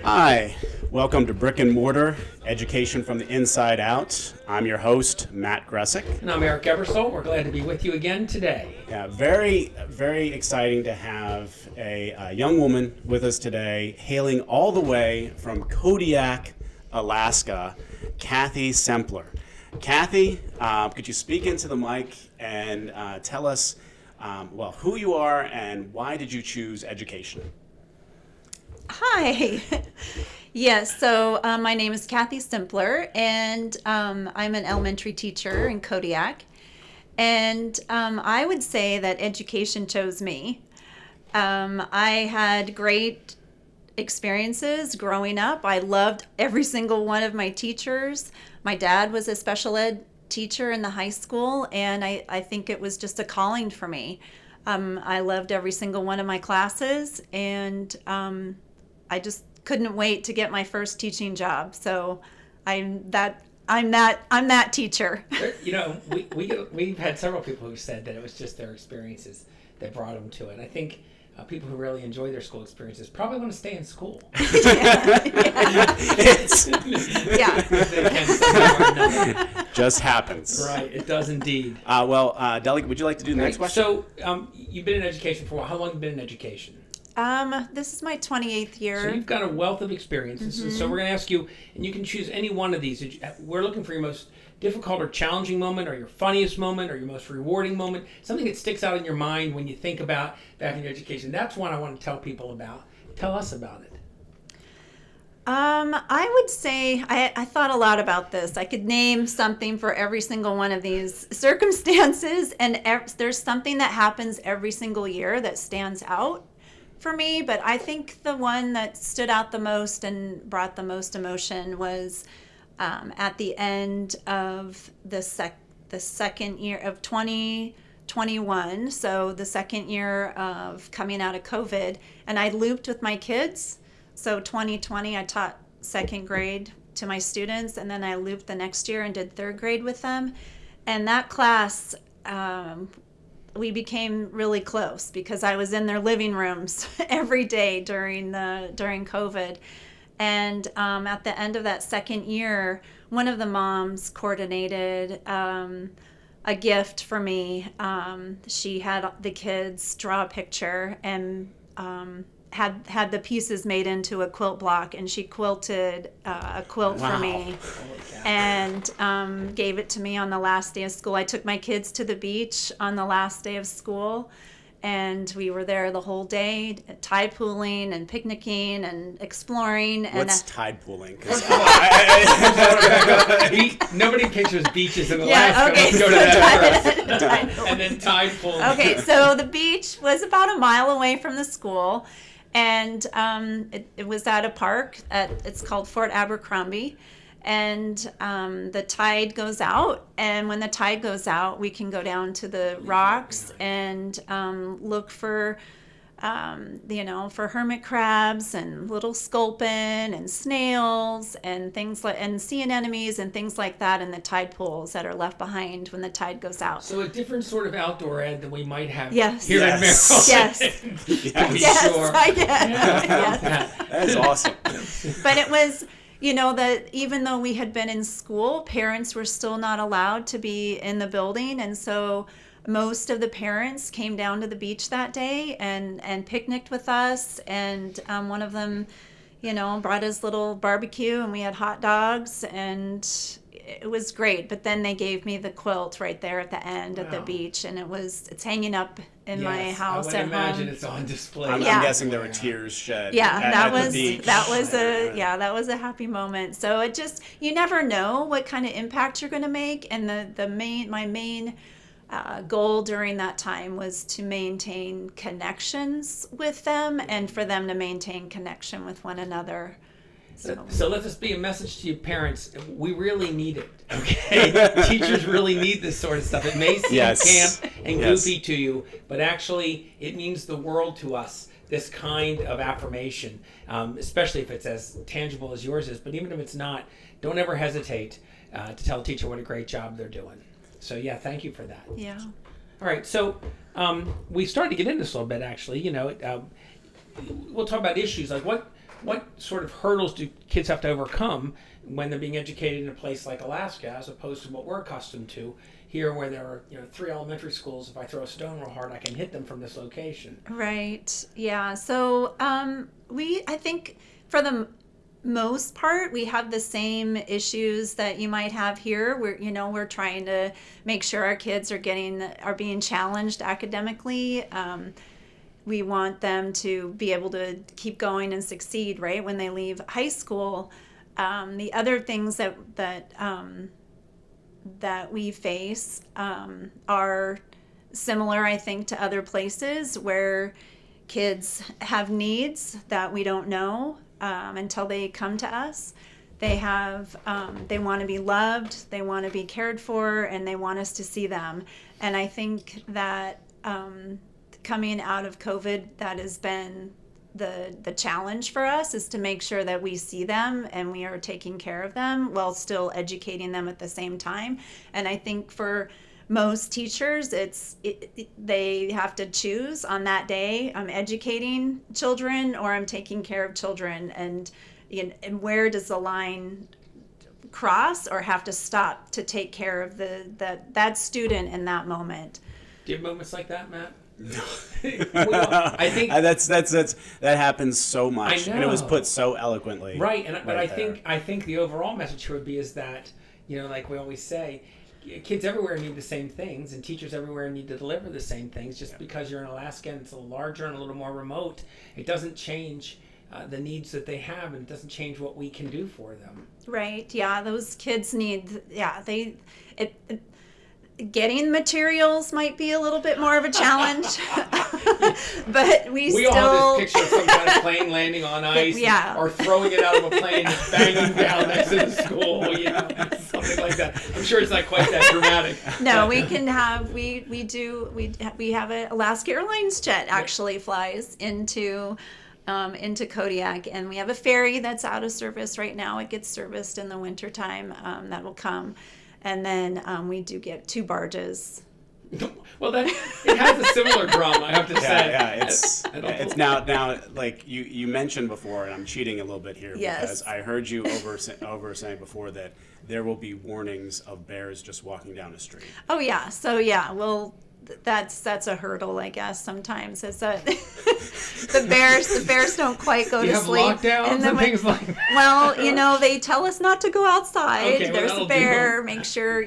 Hi, welcome to Brick and Mortar, Education from the Inside Out. I'm your host, Matt Gressick. And I'm Eric Ebersole. We're glad to be with you again today. Yeah, very, very exciting to have a young woman with us today, hailing all the way from Kodiak, Alaska, Kathy Sempler. Kathy, could you speak into the mic and tell us, who you are and why did you choose education? Hi. Yes, so my name is Kathy Sempler, and I'm an elementary teacher in Kodiak. And I would say that education chose me. I had great experiences growing up. I loved every single one of my teachers. My dad was a special ed teacher in the high school, and I think it was just a calling for me. I loved every single one of my classes, and I just couldn't wait to get my first teaching job. So I'm that teacher. You know, we've had several people who said that it was just their experiences that brought them to it. I think people who really enjoy their school experiences probably want to stay in school. Just happens. Right, it does indeed. Delegate, would you like to do the next question? So you've been in education for a while. How long have you been in education? This is my 28th year. So you've got a wealth of experiences. Mm-hmm. So we're going to ask you, and you can choose any one of these. We're looking for your most difficult or challenging moment, or your funniest moment, or your most rewarding moment, something that sticks out in your mind when you think about back in your education. That's one I want to tell people about. Tell us about it. I would say, I thought a lot about this. I could name something for every single one of these circumstances, and there's something that happens every single year that stands out for me, but I think the one that stood out the most and brought the most emotion was at the end of the second year of 2021, so the second year of coming out of COVID, and I looped with my kids. So 2020, I taught second grade to my students, and then I looped the next year and did third grade with them. And that class, we became really close because I was in their living rooms every day during COVID. And at the end of that second year, one of the moms coordinated a gift for me. She had the kids draw a picture and had the pieces made into a quilt block, and she quilted a quilt for me and gave it to me on the last day of school. I took my kids to the beach on the last day of school, and we were there the whole day, tide pooling and picnicking and exploring. What's tide pooling? Nobody pictures beaches in Alaska. Yeah, okay. Let's go to that. And then tide pooling. Okay, so the beach was about a mile away from the school, and it was at a park. It's called Fort Abercrombie. And the tide goes out, and when the tide goes out, we can go down to the rocks and look for hermit crabs and little sculpin and snails and things and sea anemones and things like that in the tide pools that are left behind when the tide goes out. So a different sort of outdoor ed than we might have here in Maryland. Yes. Sure. I get. Yes. That is awesome. But it was, that even though we had been in school, parents were still not allowed to be in the building. And so most of the parents came down to the beach that day and picnicked with us. And one of them, brought his little barbecue, and we had hot dogs, and it was great. But then they gave me the quilt right there at the end at the beach, and it's hanging up in my house at home. I would imagine it's on display. I'm guessing there were tears shed. That was a happy moment. So it just, you never know what kind of impact you're going to make, and my main goal during that time was to maintain connections with them and for them to maintain connection with one another. So let this be a message to you parents. We really need it, okay? Teachers really need this sort of stuff. It may seem camp and goofy to you, but actually it means the world to us, this kind of affirmation, especially if it's as tangible as yours is. But even if it's not, don't ever hesitate to tell a teacher what a great job they're doing. So thank you for that. Yeah. All right, so we started to get into this a little bit, actually. We'll talk about issues like what sort of hurdles do kids have to overcome when they're being educated in a place like Alaska, as opposed to what we're accustomed to here, where there are 3 elementary schools. If I throw a stone real hard, I can hit them from this location. Right. Yeah. So I think for the most part, we have the same issues that you might have here. We're trying to make sure our kids are being challenged academically. We want them to be able to keep going and succeed, right, when they leave high school. The other things that we face are similar, I think, to other places where kids have needs that we don't know until they come to us. They want to be loved, they want to be cared for, and they want us to see them. And I think that coming out of COVID, that has been the challenge for us, is to make sure that we see them and we are taking care of them while still educating them at the same time. And I think for most teachers, they have to choose on that day: I'm educating children or I'm taking care of children. And where does the line cross or have to stop to take care of that student in that moment? Do you have moments like that, Matt? No. Well, I think that happens so much, I know. and it was put so eloquently. Right, but I think the overall message here would be is that like we always say, kids everywhere need the same things, and teachers everywhere need to deliver the same things. Just because you're in Alaska and it's a little larger and a little more remote, it doesn't change the needs that they have, and it doesn't change what we can do for them. Right. Yeah. Those kids need. Yeah. Getting materials might be a little bit more of a challenge, but we all have this picture of some kind of plane landing on ice, or throwing it out of a plane and banging down next to the school, something like that. I'm sure it's not quite that dramatic. No, we can have we have an Alaska Airlines jet actually flies into Kodiak, and we have a ferry that's out of service right now. It gets serviced in the wintertime. That will come. And then we do get 2 barges. Well, it has a similar drum, I have to say. Yeah, it's now like you mentioned before, and I'm cheating a little bit here because I heard you over saying before that there will be warnings of bears just walking down the street. Oh yeah, so well, that's a hurdle, I guess. Sometimes it's the bears don't quite go to sleep. You have lockdowns and things like that. Well, they tell us not to go outside. Okay, there's a bear. Make sure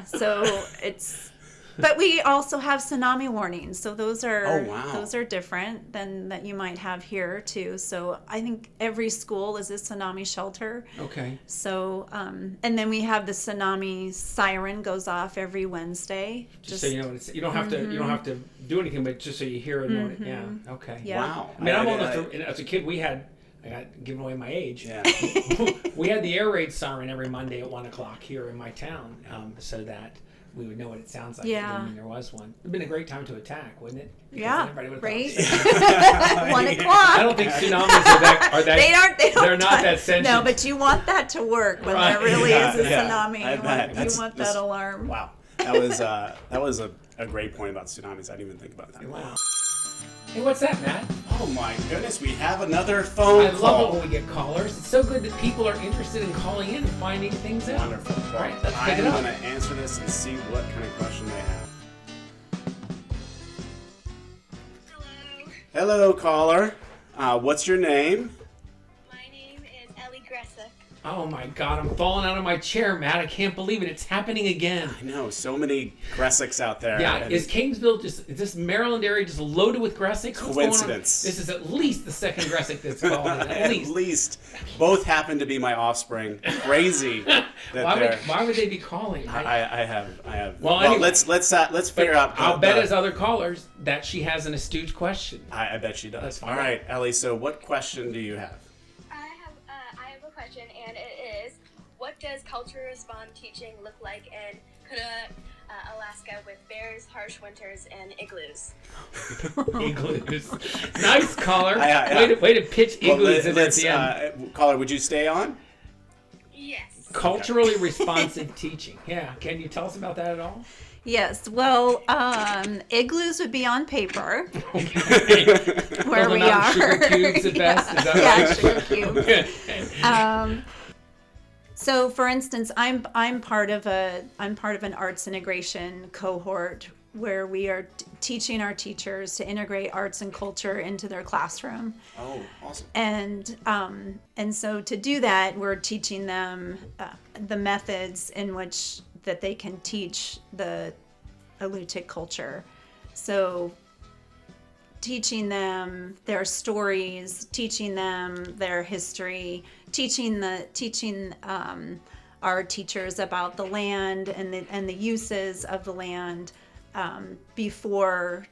So it's. But we also have tsunami warnings, so those are different than that you might have here too. So I think every school is a tsunami shelter. Okay. So and then we have the tsunami siren goes off every Wednesday. Just so you know, you don't have to do anything, but just so you hear it. Mm-hmm. Yeah. Okay. Yeah. Wow. I mean, I'm old enough to. As a kid, I got given away my age. Yeah. We had the air raid siren every Monday at 1:00 here in my town, so that we would know what it sounds like. Yeah. When there was one. It'd been a great time to attack, wouldn't it? Because Yeah. everybody would have Right. thought, 1:00. I don't think tsunamis are that. They're not that sensitive. No, but you want that to work when there really is a tsunami. You want that alarm. Wow, that was a great point about tsunamis. I didn't even think about that. Wow. Hey, what's that, Matt? Oh my goodness, we have another phone call. I love it when we get callers. It's so good that people are interested in calling in and finding things out. Wonderful. All right, let's pick it I'm up. going to answer this and see what kind of question they have. Hello, caller. What's your name? My name is Ellie Gressa. Oh my God, I'm falling out of my chair, Matt. I can't believe it. It's happening again. I know, so many Gressics out there. Yeah, is Kingsville is this Maryland area just loaded with Gressics? What's going on? Coincidence. This is at least the second Gressic that's called. At least. Both happen to be my offspring. Crazy. Why would they be calling? I have. Well, anyway, let's figure out. I'll bet as other callers that she has an astute question. I bet she does. All right. All right, Ellie. So, what question do you have? I have a question, and it is, what does cultural response teaching look like in Kodiak, Alaska, with bears, harsh winters, and igloos? Igloos. Nice, caller. Yeah. Way to pitch igloos in at the end. Caller, would you stay on? Yes. Culturally responsive teaching. Yeah. Can you tell us about that at all? Yes. Well, igloos would be on paper where Fill them we out are. in sugar cubes at best. Is that Yeah, right? sugar cubes. Okay. So, for instance, I'm part of an arts integration cohort where we are teaching our teachers to integrate arts and culture into their classroom. Oh, awesome. And so to do that, we're teaching them the methods in which that they can teach the Alutiiq culture. So teaching them their stories, teaching them their history, teaching our teachers about the land and the uses of the land before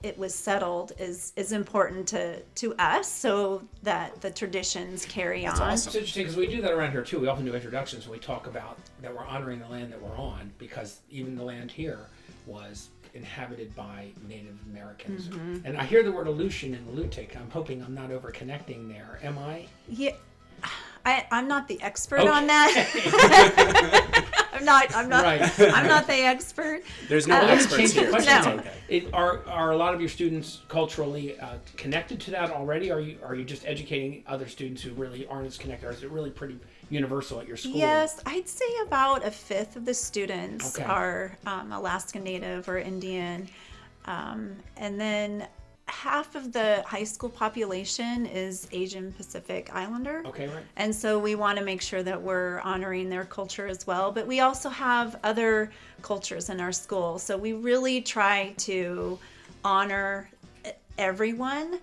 it was settled is important to us, so that the traditions carry on. awesome. It's interesting because we do that around here too. We often do introductions when we talk about that we're honoring the land that we're on, because even the land here was inhabited by Native Americans. And I hear the word Aleutian and Alutiiq. I'm hoping I'm not over connecting there. Am I? Yeah, I'm not the expert on that. I'm not. Right. I'm not the expert. There's no Let me experts change the here. question. It's No. okay. Are a lot of your students culturally connected to that already? Are you just educating other students who really aren't as connected? Or is it really pretty universal at your school? Yes, I'd say about a fifth of the students Okay. are Alaskan Native or Indian, and then half of the high school population is Asian Pacific Islander. Okay, right. And so we want to make sure that we're honoring their culture as well. But we also have other cultures in our school. So we really try to honor everyone.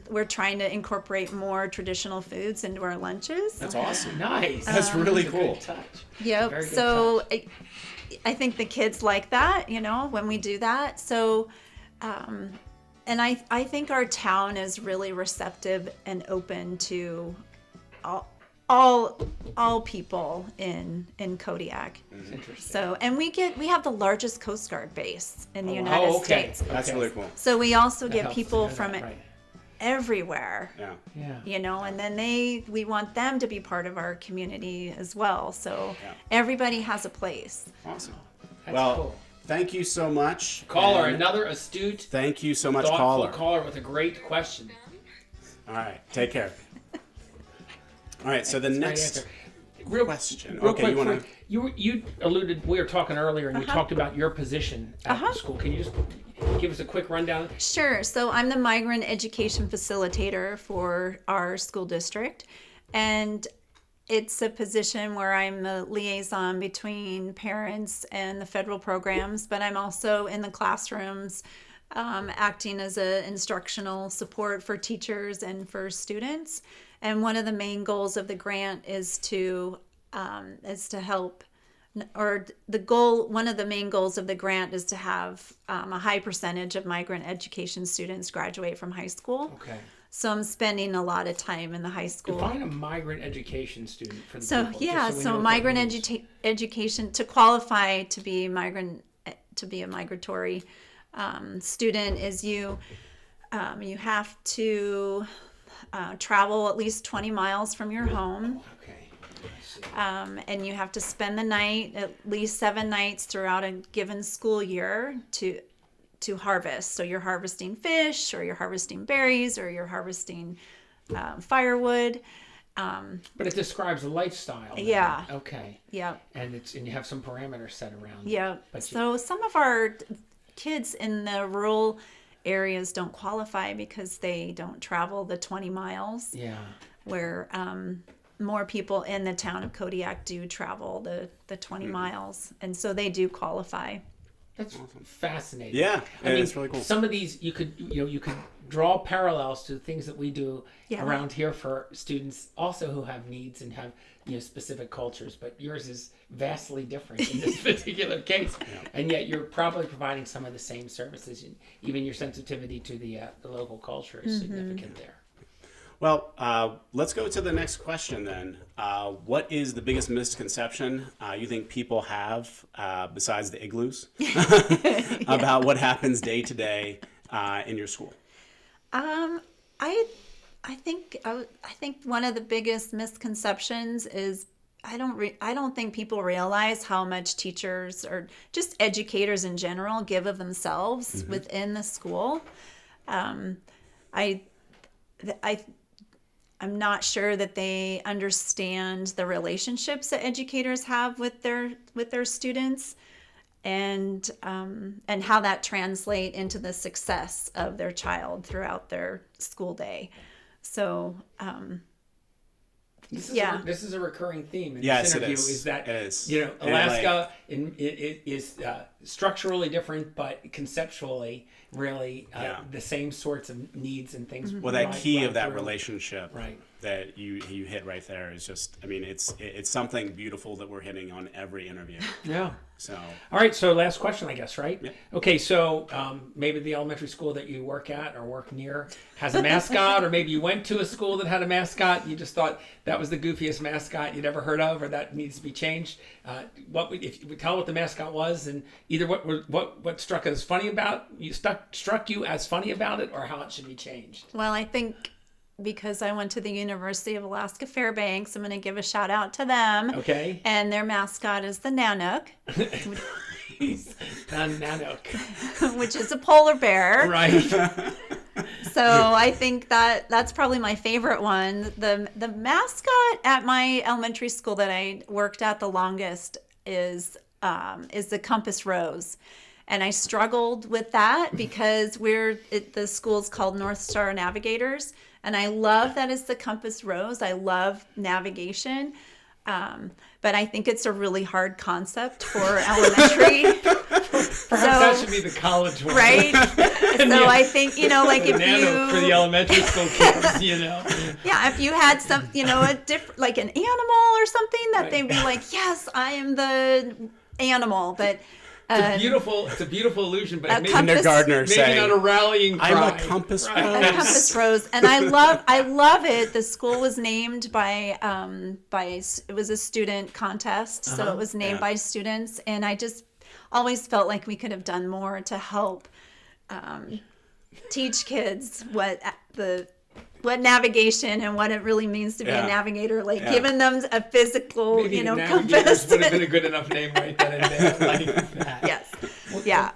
We're trying to incorporate more traditional foods into our lunches. That's awesome. Nice. That's really That's a cool. good touch. Yep. Very good So touch. I think the kids like that, when we do that. So, and I think our town is really receptive and open to all people in Kodiak. It's interesting. So, and we have the largest Coast Guard base in the United States. That's Okay. really cool. So we also That get helps people to know from that, right. everywhere. Yeah. Yeah. And then we want them to be part of our community as well. So Yeah. everybody has a place. Awesome. That's Well, cool. thank you so much. Caller, And another astute, Thank you so much, thoughtful caller. caller with a great question. All right. Take care. All right. So the Great next answer. Real question. Real Okay. quick, You want to? you alluded. We were talking earlier, and you talked about your position at the school. Can you just give us a quick rundown? Sure. So I'm the migrant education facilitator for our school district. And it's a position where I'm the liaison between parents and the federal programs, but I'm also in the classrooms acting as an instructional support for teachers and for students. And one of the main goals of the grant is to help, or one of the main goals of the grant is to have a high percentage of migrant education students graduate from high school. Okay. So I'm spending a lot of time in the high school. Define a migrant education student for the So people. yeah, just we know so what that migrant means. education, to qualify to be a migratory student is you have to travel at least 20 miles from your home. Okay. I see. And you have to spend the night, at least 7 nights throughout a given school year to harvest. So you're harvesting fish, or you're harvesting berries, or you're harvesting firewood. But it describes a lifestyle. then. Yeah. Okay. Yep. And you have some parameters set around. it. Yeah. But So some of our kids in the rural areas don't qualify because they don't travel the 20 miles. Yeah. Where more people in the town of Kodiak do travel the 20 miles, and so they do qualify. That's fascinating. Yeah. I mean, it's really cool. some of these you could draw parallels to the things that we do Yeah. around here for students also who have needs and have specific cultures, but yours is vastly different in this particular case. And yet you're probably providing some of the same services, and even your sensitivity to the local culture is significant there. Well, let's go to the next question then. What is the biggest misconception you think people have, besides the igloos, about what happens day to day in your school? I think one of the biggest misconceptions is I don't think people realize how much teachers or just educators in general give of themselves within the school. I'm not sure that they understand the relationships that educators have with their students, and how that translate into the success of their child throughout their school day. So this is a recurring theme in Yes, this interview. it is. Is that It is. Alaska is structurally different, but conceptually really the same sorts of needs and things. Well, that key of that through. relationship Right. that you hit right there is just, I mean, it's something beautiful that we're hitting on every interview. Yeah. So. All right. So last question, I guess, right? Yeah. Okay. So maybe the elementary school that you work at or work near has a mascot, or maybe you went to a school that had a mascot. And you just thought that was the goofiest mascot you'd ever heard of, or that needs to be changed. If you would tell what the mascot was, and either what struck as funny about struck you as funny about it, or how it should be changed. Well, I think because I went to the University of Alaska Fairbanks, I'm going to give a shout out to them. Okay. And their mascot is the Nanook, He's a Nanook. which is a polar bear. Right. So I think that's probably my favorite one. The mascot at my elementary school that I worked at the longest is the Compass Rose. And I struggled with that because the school's called North Star Navigators. And I love that it's the Compass Rose. I love navigation. But I think it's a really hard concept for elementary. Perhaps that should be the college one. Right? So I think, like if Nanook for the you... elementary school kids, Yeah, if you had some, a different, like an animal or something, that they'd be like, yes, I am the animal. But... It's a beautiful illusion, but maybe kindergartner maybe not a rallying cry. I'm a compass rose. A compass rose, and I love it. The school was named by it was a student contest, so it was named by students, and I just always felt like we could have done more to help teach kids what navigation and what it really means to be a navigator, giving them a physical, maybe compass. Would have been a good enough name right then and there, like that. Yes. Yeah.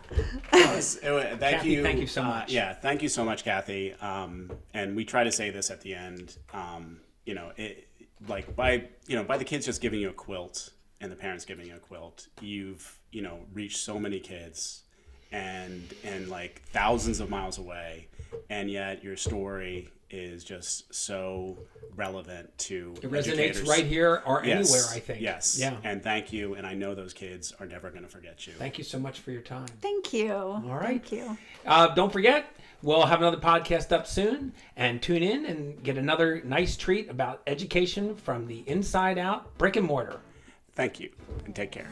Thank you so much. Thank you so much, Kathy. And we try to say this at the end. By the kids just giving you a quilt and the parents giving you a quilt, you've reached so many kids, and like thousands of miles away, and yet your story is just so relevant to it educators. resonates right here or anywhere, I think. Yes. Yeah. And thank you. And I know those kids are never going to forget you. Thank you so much for your time. Thank you. All right. Thank you. Don't forget, we'll have another podcast up soon, and tune in and get another nice treat about education from the inside out, brick and mortar. Thank you, and take care.